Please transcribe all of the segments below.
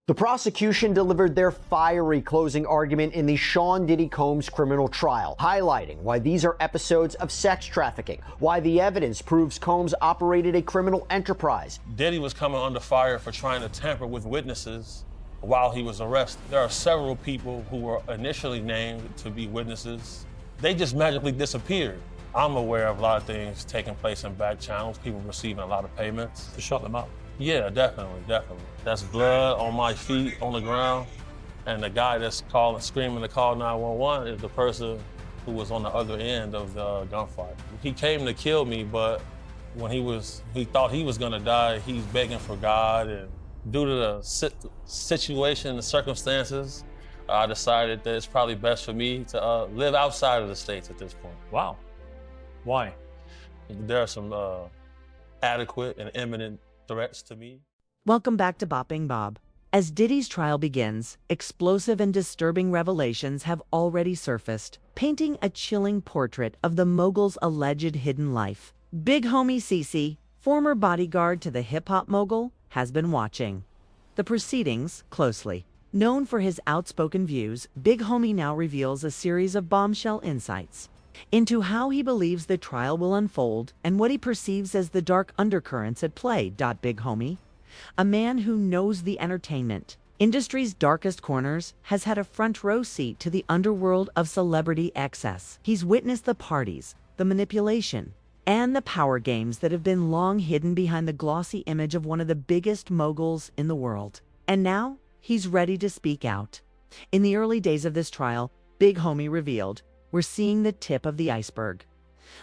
The prosecution delivered their fiery closing argument in the Sean Diddy Combs criminal trial, highlighting why these are episodes of sex trafficking, why the evidence proves Combs operated a criminal enterprise. Diddy was coming under fire for trying to tamper with witnesses while he was arrested. There are several people who were initially named to be witnesses. They just magically disappeared. I'm aware of a lot of things taking place in back channels, people receiving a lot of payments. To shut them up? Yeah, definitely. That's blood on my feet, on the ground. And the guy that's calling, screaming to call 911 is the person who was on the other end of the gunfight. He came to kill me, but when he thought he was gonna die, he's begging for God. And due to the situation, the circumstances, I decided that it's probably best for me to live outside of the States at this point. Wow. Why? There are some adequate and imminent threats to me. Welcome back to Bopping Bob. As Diddy's trial begins, explosive and disturbing revelations have already surfaced, painting a chilling portrait of the mogul's alleged hidden life. Big homie Cece, former bodyguard to the hip-hop mogul, has been watching the proceedings closely. Known for his outspoken views, Big Homie now reveals a series of bombshell insights into how he believes the trial will unfold and what he perceives as the dark undercurrents at play. Big Homie, a man who knows the entertainment industry's darkest corners, has had a front row seat to the underworld of celebrity excess. He's witnessed the parties, the manipulation, and the power games that have been long hidden behind the glossy image of one of the biggest moguls in the world. And now, he's ready to speak out. In the early days of this trial, Big Homie revealed, we're seeing the tip of the iceberg.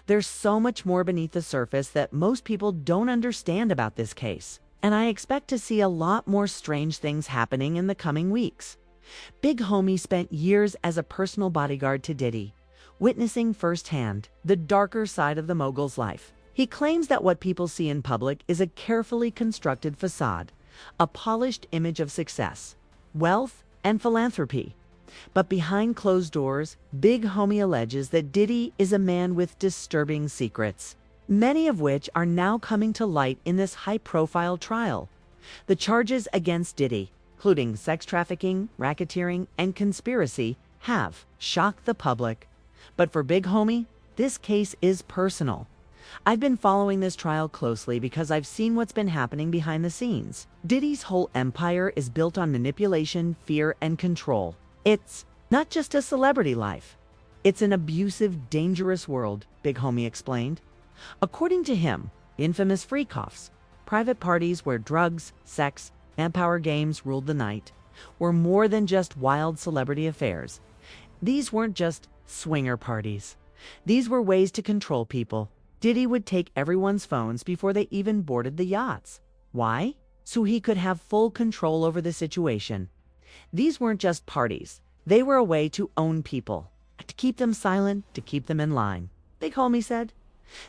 There's so much more beneath the surface that most people don't understand about this case, and I expect to see a lot more strange things happening in the coming weeks. Big Homie spent years as a personal bodyguard to Diddy, witnessing firsthand the darker side of the mogul's life. He claims that what people see in public is a carefully constructed facade, a polished image of success, wealth, and philanthropy. But behind closed doors, Big Homie alleges that Diddy is a man with disturbing secrets, many of which are now coming to light in this high-profile trial. The charges against Diddy, including sex trafficking, racketeering, and conspiracy, have shocked the public. But for Big Homie, this case is personal. I've been following this trial closely because I've seen what's been happening behind the scenes. Diddy's whole empire is built on manipulation, fear, and control. It's not just a celebrity life. It's an abusive, dangerous world, Big Homie explained. According to him, infamous freakoffs, private parties where drugs, sex, and power games ruled the night, were more than just wild celebrity affairs. These weren't just swinger parties. These were ways to control people. Diddy would take everyone's phones before they even boarded the yachts. Why? So he could have full control over the situation. These weren't just parties. They were a way to own people, to keep them silent, to keep them in line, Big Homie said.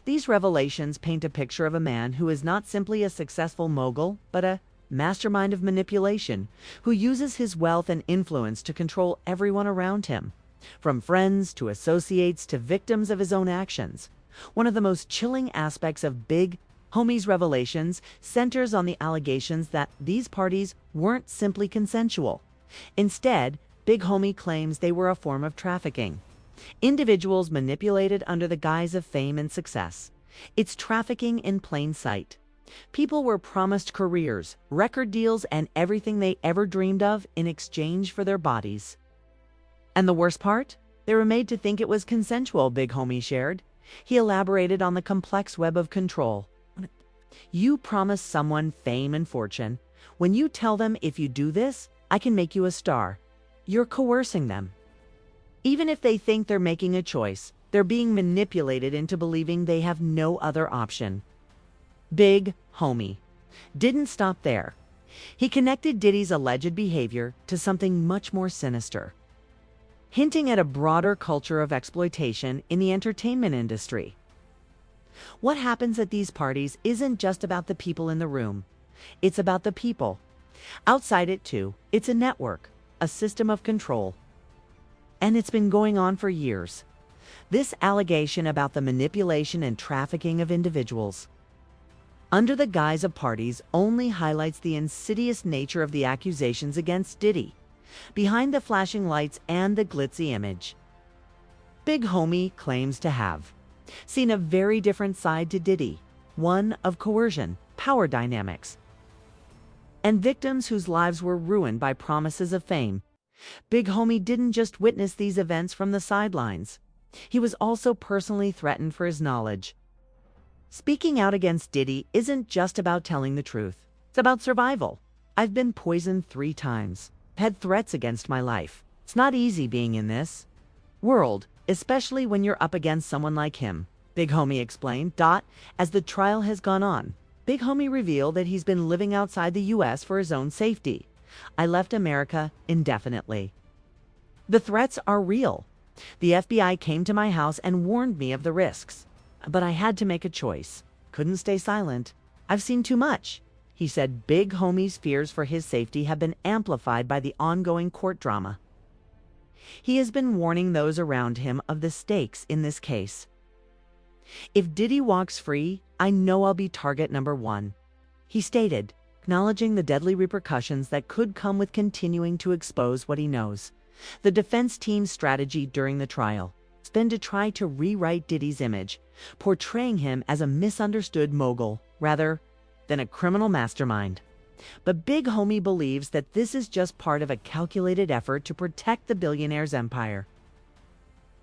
These revelations paint a picture of a man who is not simply a successful mogul, but a mastermind of manipulation, who uses his wealth and influence to control everyone around him, from friends to associates to victims of his own actions. One of the most chilling aspects of Big Homie's revelations centers on the allegations that these parties weren't simply consensual. Instead, Big Homie claims they were a form of trafficking. Individuals manipulated under the guise of fame and success. It's trafficking in plain sight. People were promised careers, record deals, and everything they ever dreamed of in exchange for their bodies. And the worst part? They were made to think it was consensual, Big Homie shared. He elaborated on the complex web of control. You promise someone fame and fortune. When you tell them, if you do this, I can make you a star, you're coercing them. Even if they think they're making a choice, they're being manipulated into believing they have no other option. Big Homie didn't stop there. He connected Diddy's alleged behavior to something much more sinister, hinting at a broader culture of exploitation in the entertainment industry. What happens at these parties isn't just about the people in the room. It's about the people outside it too. It's a network, a system of control. And it's been going on for years. This allegation about the manipulation and trafficking of individuals under the guise of parties only highlights the insidious nature of the accusations against Diddy, behind the flashing lights and the glitzy image. Big Homie claims to have seen a very different side to Diddy, one of coercion, power dynamics, and victims whose lives were ruined by promises of fame. Big Homie didn't just witness these events from the sidelines. He was also personally threatened for his knowledge. Speaking out against Diddy isn't just about telling the truth. It's about survival. I've been poisoned 3 times, had threats against my life. It's not easy being in this world, especially when you're up against someone like him, Big Homie explained. As the trial has gone on, Big Homie revealed that he's been living outside the U.S. for his own safety. I left America indefinitely. The threats are real. The FBI came to my house and warned me of the risks. But I had to make a choice. Couldn't stay silent. I've seen too much. He said Big Homie's fears for his safety have been amplified by the ongoing court drama. He has been warning those around him of the stakes in this case. If Diddy walks free, I know I'll be target number 1, he stated, acknowledging the deadly repercussions that could come with continuing to expose what he knows. The defense team's strategy during the trial has been to try to rewrite Diddy's image, portraying him as a misunderstood mogul rather than a criminal mastermind. But Big Homie believes that this is just part of a calculated effort to protect the billionaire's empire.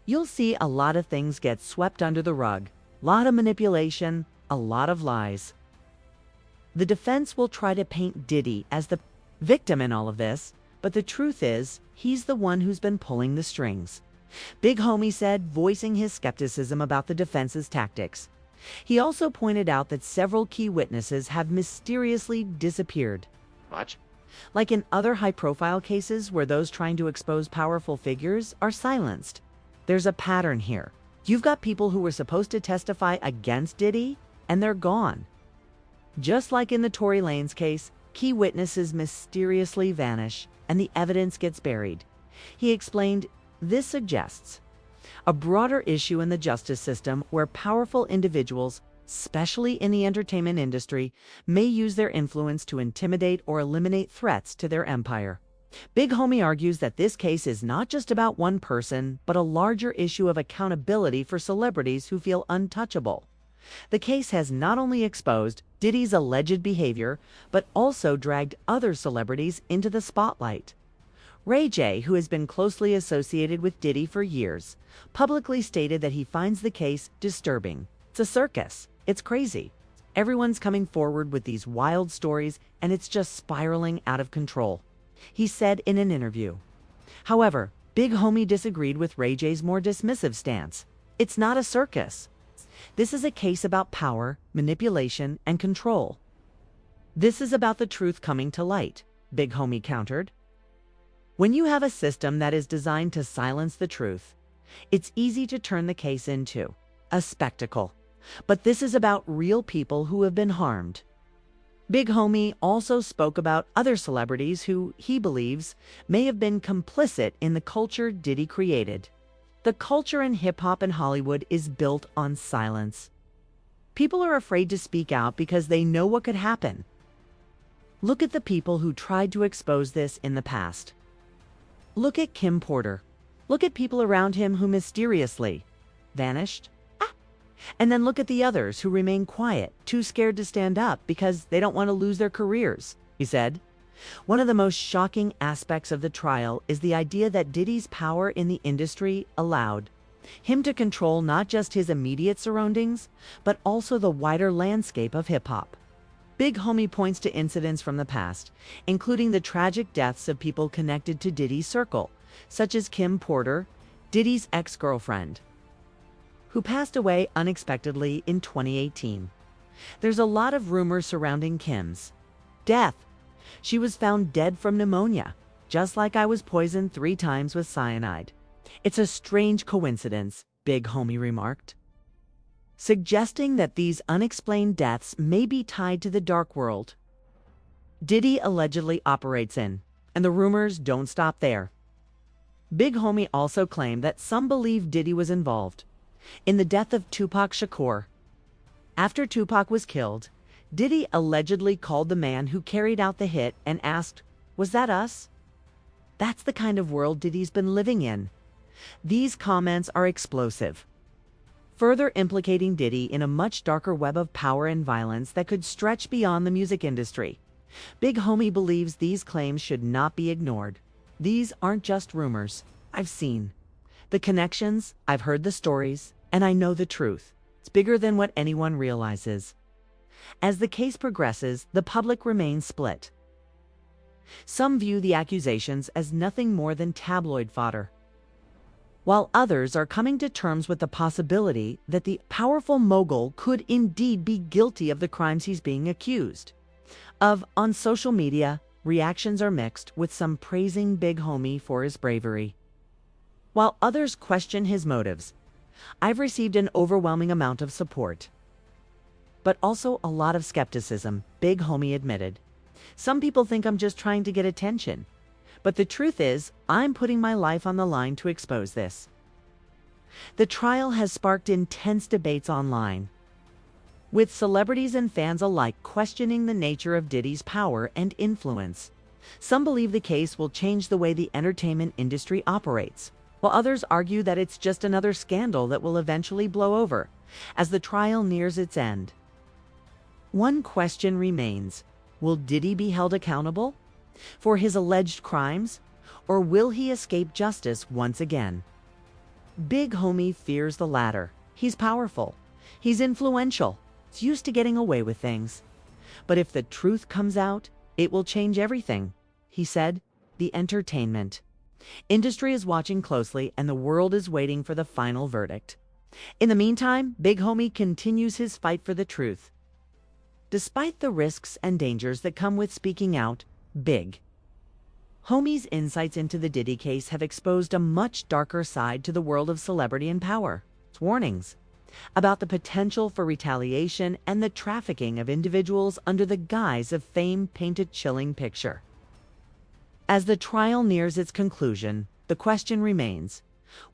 You'll see a lot of things get swept under the rug, a lot of manipulation, a lot of lies. The defense will try to paint Diddy as the victim in all of this, but the truth is, he's the one who's been pulling the strings, Big Homie said, voicing his skepticism about the defense's tactics. He also pointed out that several key witnesses have mysteriously disappeared. What? Like in other high-profile cases where those trying to expose powerful figures are silenced. There's a pattern here. You've got people who were supposed to testify against Diddy, and they're gone. Just like in the Tory Lanez case, key witnesses mysteriously vanish, and the evidence gets buried. He explained, this suggests a broader issue in the justice system where powerful individuals, especially in the entertainment industry, may use their influence to intimidate or eliminate threats to their empire. Big Homie argues that this case is not just about one person, but a larger issue of accountability for celebrities who feel untouchable. The case has not only exposed Diddy's alleged behavior, but also dragged other celebrities into the spotlight. Ray J, who has been closely associated with Diddy for years, publicly stated that he finds the case disturbing. It's a circus. It's crazy. Everyone's coming forward with these wild stories, and it's just spiraling out of control, he said in an interview. However, Big Homie disagreed with Ray J's more dismissive stance. It's not a circus. This is a case about power, manipulation, and control. This is about the truth coming to light, Big Homie countered. When you have a system that is designed to silence the truth, it's easy to turn the case into a spectacle. But this is about real people who have been harmed. Big Homie also spoke about other celebrities who, he believes, may have been complicit in the culture Diddy created. The culture in hip-hop and Hollywood is built on silence. People are afraid to speak out because they know what could happen. Look at the people who tried to expose this in the past. Look at Kim Porter. Look at people around him who mysteriously vanished. And then look at the others who remain quiet, too scared to stand up because they don't want to lose their careers, he said. One of the most shocking aspects of the trial is the idea that Diddy's power in the industry allowed him to control not just his immediate surroundings, but also the wider landscape of hip-hop. Big Homie points to incidents from the past, including the tragic deaths of people connected to Diddy's circle, such as Kim Porter, Diddy's ex-girlfriend, who passed away unexpectedly in 2018. There's a lot of rumors surrounding Kim's death. She was found dead from pneumonia, just like I was poisoned 3 times with cyanide. It's a strange coincidence, Big Homie remarked, suggesting that these unexplained deaths may be tied to the dark world Diddy allegedly operates in, and the rumors don't stop there. Big Homie also claimed that some believe Diddy was involved in the death of Tupac Shakur. After Tupac was killed, Diddy allegedly called the man who carried out the hit and asked, "Was that us?" That's the kind of world Diddy's been living in. These comments are explosive, further implicating Diddy in a much darker web of power and violence that could stretch beyond the music industry. Big Homie believes these claims should not be ignored. These aren't just rumors. I've seen the connections, I've heard the stories, and I know the truth. It's bigger than what anyone realizes. As the case progresses, the public remains split. Some view the accusations as nothing more than tabloid fodder, while others are coming to terms with the possibility that the powerful mogul could indeed be guilty of the crimes he's being accused of. On social media, reactions are mixed, with some praising Big Homie for his bravery, while others question his motives. I've received an overwhelming amount of support, but also a lot of skepticism, Big Homie admitted. Some people think I'm just trying to get attention, but the truth is, I'm putting my life on the line to expose this. The trial has sparked intense debates online, with celebrities and fans alike questioning the nature of Diddy's power and influence. Some believe the case will change the way the entertainment industry operates, while others argue that it's just another scandal that will eventually blow over as the trial nears its end. One question remains: will Diddy be held accountable for his alleged crimes, or will he escape justice once again? Big Homie fears the latter. He's powerful, he's influential, he's used to getting away with things. But if the truth comes out, it will change everything. He said, "The entertainment industry is watching closely, and the world is waiting for the final verdict." In the meantime, Big Homie continues his fight for the truth. Despite the risks and dangers that come with speaking out, Big Homie's insights into the Diddy case have exposed a much darker side to the world of celebrity and power. It's warnings about the potential for retaliation and the trafficking of individuals under the guise of fame paint a chilling picture. As the trial nears its conclusion, the question remains: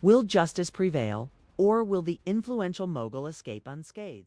will justice prevail, or will the influential mogul escape unscathed?